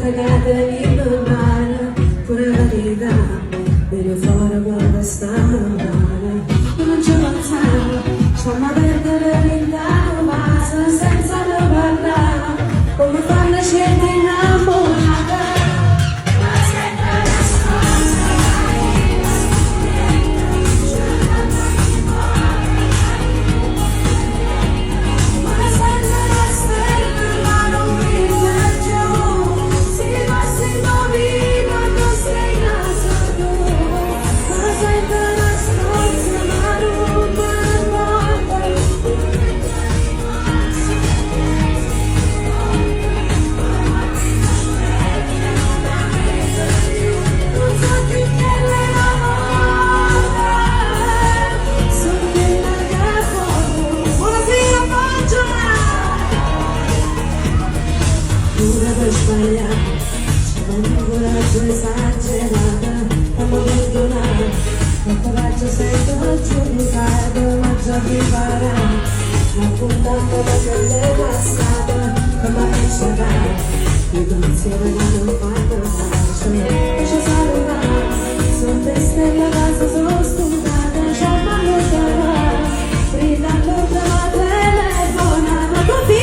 cagate in mano, pure la vita, viene fuori quando sta male. Io non ci pensavo, c'ho una perdere l'intero vaso senza ne parlare, come fanno scelte innamorate. Ma sempre la scorsa, ma sempre la stella, ma non brilla giù. Si passa il bambino quando sei nato tu. Ma sempre la scorsa, ma non me ne importa. Non so più che le lavora, sono quella che fuori. Buonasera, Angela! Pure per sbagliare, c'è un coraggio esagerato, come perdonare, il coraggio sento giudicato, ma già riparare, raccontando la pelle passata, come penserà, i pensieri che non fanno pace, ci salutare, sono te stelle casa, sono stupate, c'è una lontana, brillando tra la telefona, ma tutti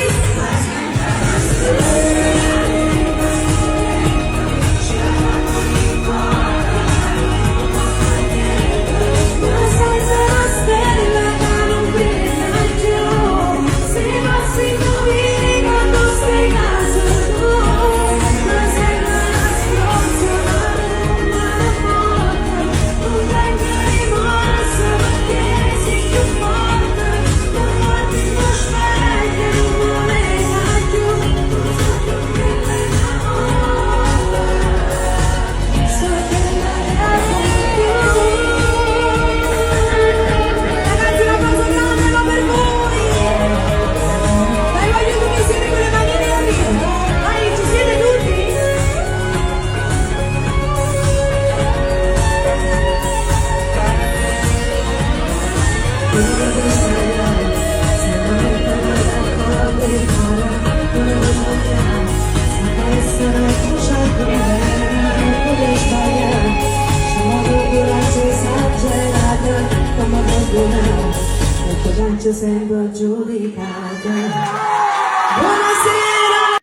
sempre giudicata. Buonasera!